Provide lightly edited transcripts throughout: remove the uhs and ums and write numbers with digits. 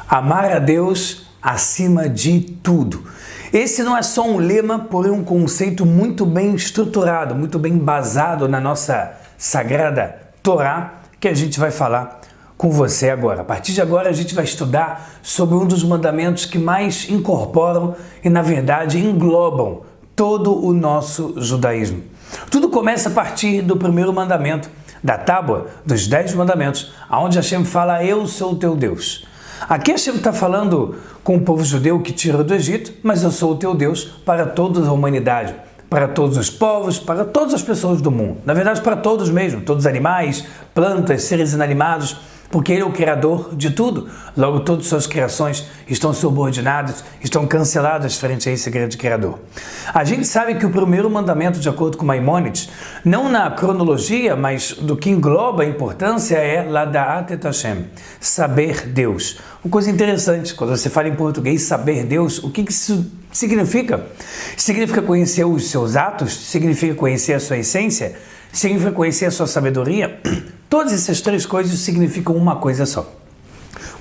Amar a Deus acima de tudo. Esse não é só um lema, porém um conceito muito bem estruturado, muito bem embasado na nossa sagrada Torá, que a gente vai falar com você agora. A partir de agora a gente vai estudar sobre um dos mandamentos que mais incorporam e, na verdade, englobam todo o nosso judaísmo. Tudo começa a partir do primeiro mandamento, da tábua dos 10 mandamentos, onde Hashem fala: eu sou o teu Deus. Aqui Hashem está falando com o povo judeu que tirou do Egito, mas eu sou o teu Deus para toda a humanidade, para todos os povos, para todas as pessoas do mundo. Na verdade, para todos mesmo, todos os animais, plantas, seres inanimados, porque Ele é o Criador de tudo. Logo, todas as suas criações estão subordinadas, estão canceladas frente a esse grande Criador. A gente sabe que o primeiro mandamento, de acordo com Maimônides, não na cronologia, mas do que engloba a importância, é Lada'at et Hashem, saber Deus. Uma coisa interessante, quando você fala em português saber Deus, o que isso significa? Significa conhecer os seus atos? Significa conhecer a sua essência? Significa conhecer a sua sabedoria? Todas essas três coisas significam uma coisa só.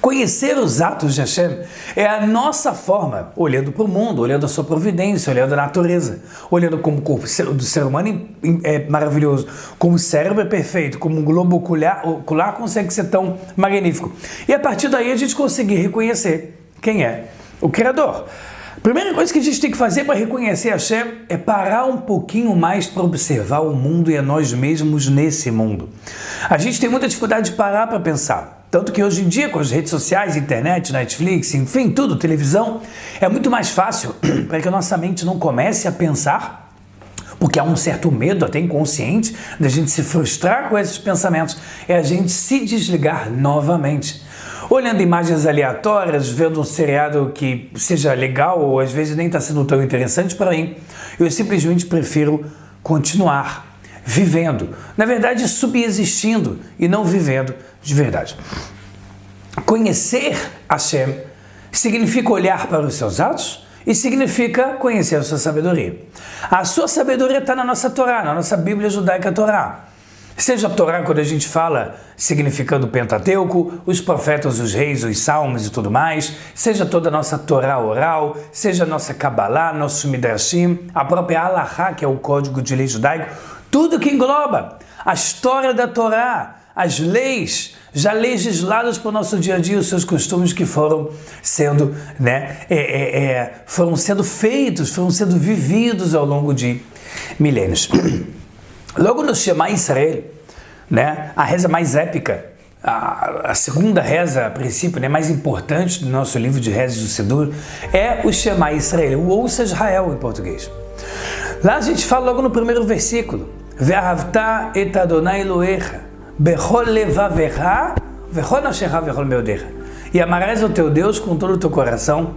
Conhecer os atos de Hashem é a nossa forma, olhando para o mundo, olhando a sua providência, olhando a natureza, olhando como o corpo do ser humano é maravilhoso, como o cérebro é perfeito, como um globo ocular consegue ser tão magnífico. E a partir daí a gente conseguir reconhecer quem é o Criador. A primeira coisa que a gente tem que fazer para reconhecer Hashem é parar um pouquinho mais para observar o mundo e a nós mesmos nesse mundo. A gente tem muita dificuldade de parar para pensar. Tanto que hoje em dia, com as redes sociais, internet, Netflix, enfim, tudo, televisão, é muito mais fácil para que a nossa mente não comece a pensar, porque há um certo medo, até inconsciente, da gente se frustrar com esses pensamentos, é a gente se desligar novamente. Olhando imagens aleatórias, vendo um seriado que seja legal ou às vezes nem está sendo tão interessante para mim, eu simplesmente prefiro continuar vivendo. Na verdade, subexistindo e não vivendo de verdade. Conhecer Hashem significa olhar para os seus atos e significa conhecer a sua sabedoria. A sua sabedoria está na nossa Torá, na nossa Bíblia judaica Torá. Seja a Torá, quando a gente fala significando o Pentateuco, os profetas, os reis, os salmos e tudo mais, seja toda a nossa Torá oral, seja a nossa Kabbalah, nosso Midrashim, a própria Halachá, que é o código de lei judaico, tudo que engloba a história da Torá, as leis já legisladas para o nosso dia a dia, os seus costumes que foram sendo, foram sendo feitos, foram sendo vividos ao longo de milênios. Logo no Shema Israel, a reza mais épica, a segunda reza, a princípio, mais importante do nosso livro de rezas do Sidur, é o Shema Israel, o Ouça Israel em português. Lá a gente fala logo no primeiro versículo: Ve'ahavta et Adonai Elohecha, bechol levavecha, vechol nashecha vechol meodecha. E amarás o teu Deus com todo o teu coração,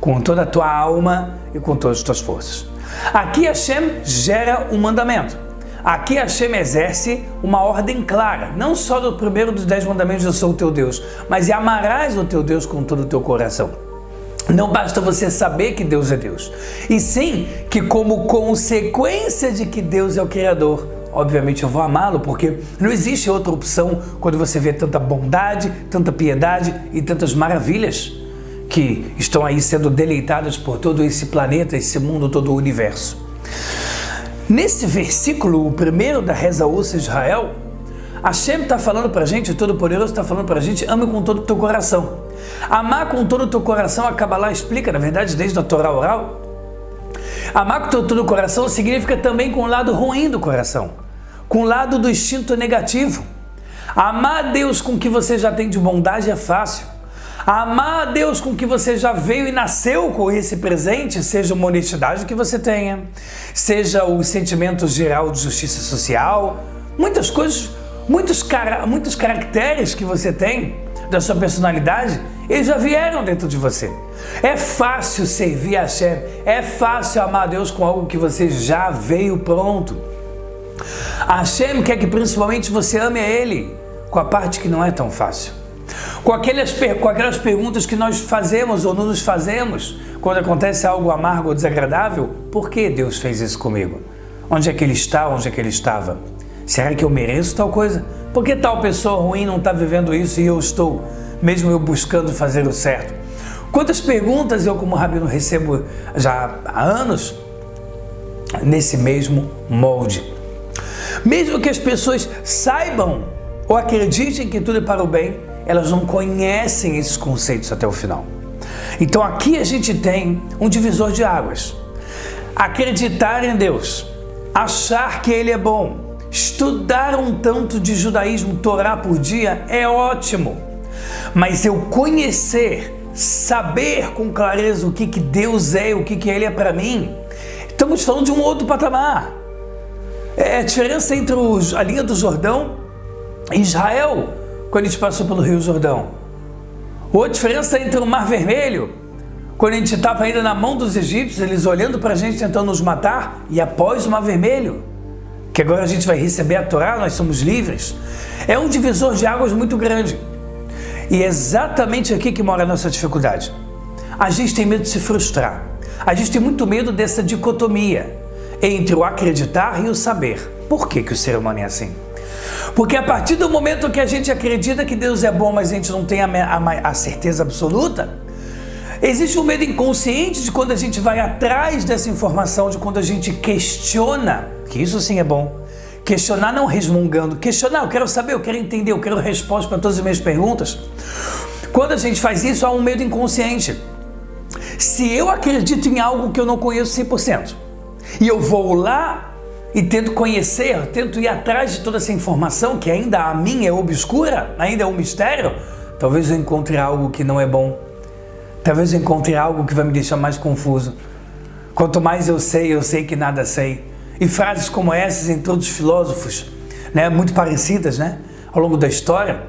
com toda a tua alma e com todas as tuas forças. Aqui Hashem gera um mandamento. Aqui Hashem exerce uma ordem clara, não só do primeiro dos 10 mandamentos, eu sou o teu Deus, mas amarás o teu Deus com todo o teu coração. Não basta você saber que Deus é Deus, e sim que, como consequência de que Deus é o Criador, obviamente eu vou amá-lo, porque não existe outra opção quando você vê tanta bondade, tanta piedade e tantas maravilhas que estão aí sendo deleitadas por todo esse planeta, esse mundo, todo o universo. Nesse versículo, o primeiro da reza Ouça Israel, Hashem está falando para a gente, o Todo-Poderoso está falando para a gente: ame com todo o teu coração. Amar com todo o teu coração, a Kabbalah explica, na verdade, desde a Torá oral. Amar com todo o coração significa também com o lado ruim do coração, com o lado do instinto negativo. Amar a Deus com o que você já tem de bondade é fácil. Amar a Deus com que você já veio e nasceu com esse presente, seja uma honestidade que você tenha, seja o sentimento geral de justiça social, muitas coisas, muitos caracteres que você tem da sua personalidade, eles já vieram dentro de você. É fácil servir a Hashem, é fácil amar a Deus com algo que você já veio pronto. A Hashem quer que principalmente você ame a Ele com a parte que não é tão fácil. Com aquelas perguntas que nós fazemos ou não nos fazemos quando acontece algo amargo ou desagradável: por que Deus fez isso comigo? Onde é que Ele está? Onde é que Ele estava? Será que eu mereço tal coisa? Por que tal pessoa ruim não está vivendo isso e eu estou? mesmo eu buscando fazer o certo? Quantas perguntas eu como rabino recebo já há anos nesse mesmo molde? Mesmo que as pessoas saibam ou acreditem que tudo é para o bem, elas não conhecem esses conceitos até o final. Então aqui a gente tem um divisor de águas. Acreditar em Deus, achar que Ele é bom, estudar um tanto de judaísmo, Torá por dia é ótimo. Mas eu conhecer, saber com clareza o que Deus é, o que Ele é para mim, estamos falando de um outro patamar. É a diferença entre a linha do Jordão e Israel, quando a gente passou pelo Rio Jordão. Ou a diferença entre o Mar Vermelho, quando a gente estava ainda na mão dos egípcios, eles olhando para a gente, tentando nos matar, e após o Mar Vermelho, que agora a gente vai receber a Torá, nós somos livres. É um divisor de águas muito grande. E é exatamente aqui que mora a nossa dificuldade. A gente tem medo de se frustrar. A gente tem muito medo dessa dicotomia entre o acreditar e o saber. Por que o ser humano é assim? Porque a partir do momento que a gente acredita que Deus é bom, mas a gente não tem a certeza absoluta, existe um medo inconsciente de quando a gente vai atrás dessa informação, de quando a gente questiona, que isso sim é bom. Questionar não resmungando, questionar, eu quero saber, eu quero entender, eu quero resposta para todas as minhas perguntas. Quando a gente faz isso, há um medo inconsciente. Se eu acredito em algo que eu não conheço 100%, e eu vou lá e tento conhecer, tento ir atrás de toda essa informação, que ainda a mim é obscura, ainda é um mistério, talvez eu encontre algo que não é bom. Talvez eu encontre algo que vai me deixar mais confuso. Quanto mais eu sei que nada sei. E frases como essas em todos os filósofos, né, muito parecidas, né, ao longo da história.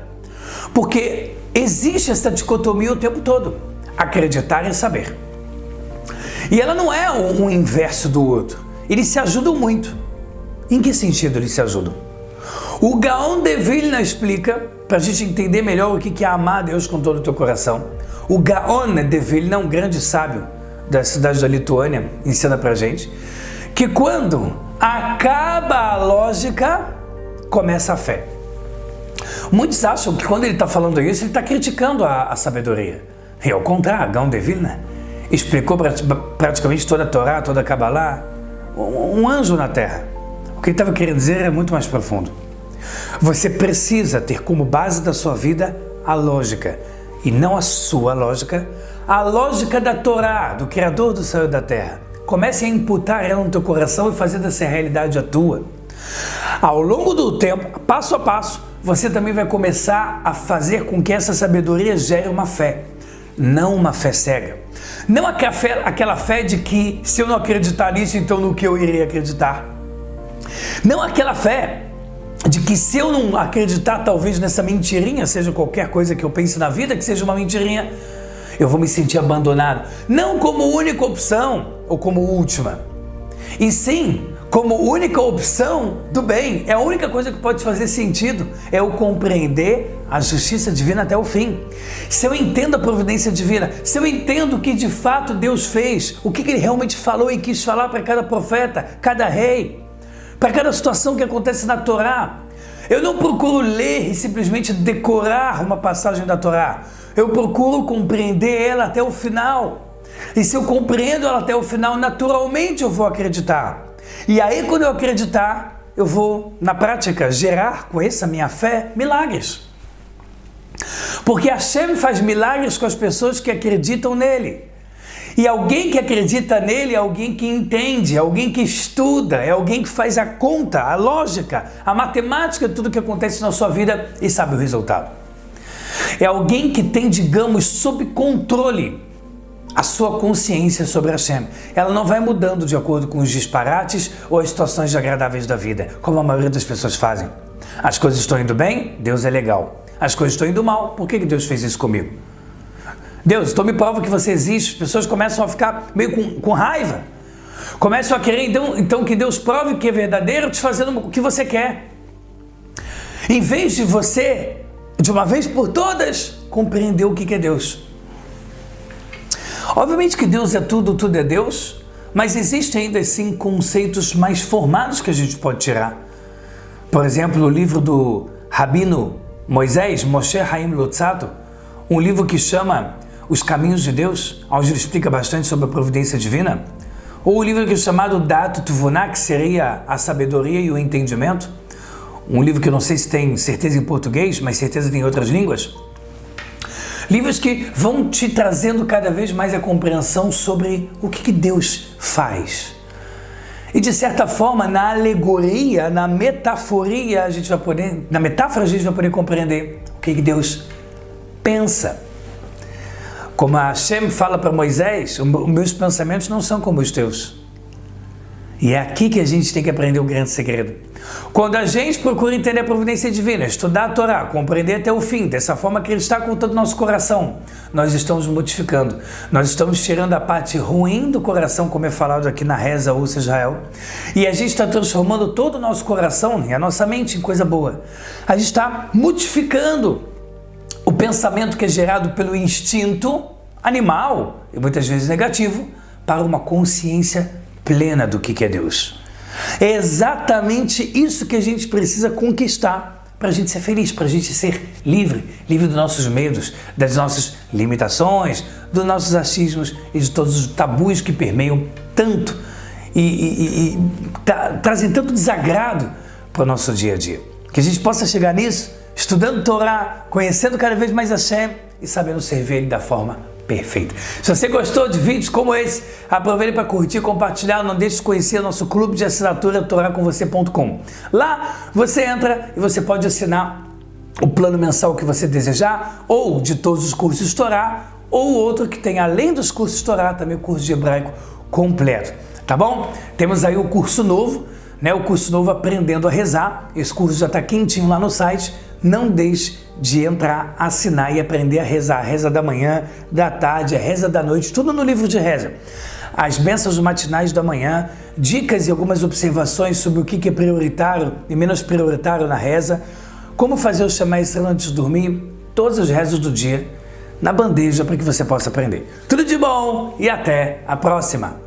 Porque existe essa dicotomia o tempo todo. Acreditar e saber. E ela não é um inverso do outro. Eles se ajudam muito. Em que sentido eles se ajudam? O Gaon de Vilna explica, para a gente entender melhor o que é amar a Deus com todo o teu coração. O Gaon de Vilna, um grande sábio da cidade da Lituânia, ensina para a gente que quando acaba a lógica, começa a fé. Muitos acham que quando ele está falando isso, ele está criticando a sabedoria. E ao contrário, Gaon de Vilna explicou praticamente toda a Torá, toda a Kabbalah, um anjo na terra. O que ele estava querendo dizer é muito mais profundo. Você precisa ter como base da sua vida a lógica, e não a sua lógica, a lógica da Torá, do Criador do céu e da terra. Comece a imputar ela no teu coração e fazer dessa realidade a tua. Ao longo do tempo, passo a passo, você também vai começar a fazer com que essa sabedoria gere uma fé, não uma fé cega. Não aquela fé de que se eu não acreditar nisso, então no que eu irei acreditar. Não aquela fé de que se eu não acreditar talvez nessa mentirinha, seja qualquer coisa que eu pense na vida, que seja uma mentirinha, eu vou me sentir abandonado. Não como única opção ou como última, e sim como única opção do bem. É a única coisa que pode fazer sentido, é eu compreender a justiça divina até o fim. Se eu entendo a providência divina, se eu entendo o que de fato Deus fez, o que Ele realmente falou e quis falar para cada profeta, cada rei, para cada situação que acontece na Torá. Eu não procuro ler e simplesmente decorar uma passagem da Torá. Eu procuro compreender ela até o final. E se eu compreendo ela até o final, naturalmente eu vou acreditar. E aí, quando eu acreditar, eu vou, na prática, gerar com essa minha fé milagres. Porque Hashem faz milagres com as pessoas que acreditam nele. E alguém que acredita nele é alguém que entende, é alguém que estuda, é alguém que faz a conta, a lógica, a matemática de tudo que acontece na sua vida e sabe o resultado. É alguém que tem, digamos, sob controle a sua consciência sobre Hashem. Ela não vai mudando de acordo com os disparates ou as situações desagradáveis da vida, como a maioria das pessoas fazem. As coisas estão indo bem, Deus é legal. As coisas estão indo mal, por que Deus fez isso comigo? Deus, então me prova que você existe. As pessoas começam a ficar meio com raiva. Começam a querer então que Deus prove que é verdadeiro, te fazendo o que você quer. Em vez de você, de uma vez por todas, compreender o que é Deus. Obviamente que Deus é tudo, tudo é Deus, mas existem ainda assim conceitos mais formados que a gente pode tirar. Por exemplo, o livro do Rabino Moisés, Moshe Haim Luzzatto, um livro que chama Os Caminhos de Deus, onde ele explica bastante sobre a providência divina, ou o livro que é chamado Dato Tuvunah, que seria a sabedoria e o entendimento, um livro que eu não sei se tem certeza em português, mas certeza tem em outras línguas. Livros que vão te trazendo cada vez mais a compreensão sobre o que Deus faz. E de certa forma, na alegoria, na metaforia, na metáfora a gente vai poder compreender o que Deus pensa. Como a Hashem fala para Moisés, os meus pensamentos não são como os teus. E é aqui que a gente tem que aprender o grande segredo. Quando a gente procura entender a providência divina, estudar a Torá, compreender até o fim, dessa forma que ele está com todo o nosso coração, nós estamos modificando. Nós estamos tirando a parte ruim do coração, como é falado aqui na reza Ouça Israel, e a gente está transformando todo o nosso coração e a nossa mente em coisa boa. A gente está modificando o pensamento que é gerado pelo instinto animal, e muitas vezes negativo, para uma consciência plena do que é Deus. É exatamente isso que a gente precisa conquistar para a gente ser feliz, para a gente ser livre dos nossos medos, das nossas limitações, dos nossos achismos e de todos os tabus que permeiam tanto e trazem tanto desagrado para o nosso dia a dia. Que a gente possa chegar nisso, estudando Torá, conhecendo cada vez mais Hashem e sabendo servir Ele da forma perfeito. Se você gostou de vídeos como esse, aproveite para curtir, compartilhar, não deixe de conhecer nosso clube de assinatura toracomvocê.com. Lá você entra e você pode assinar o plano mensal que você desejar, ou de todos os cursos Torá, ou outro que tem além dos cursos Torá, também o curso de hebraico completo, tá bom? Temos aí o curso novo, o curso novo Aprendendo a Rezar. Esse curso já está quentinho lá no site. Não deixe de entrar, assinar e aprender a rezar. A reza da manhã, da tarde, a reza da noite, tudo no livro de reza. As bênçãos matinais da manhã, dicas e algumas observações sobre o que é prioritário e menos prioritário na reza, como fazer o Shema Israel antes de dormir, todas as rezas do dia na bandeja para que você possa aprender. Tudo de bom e até a próxima!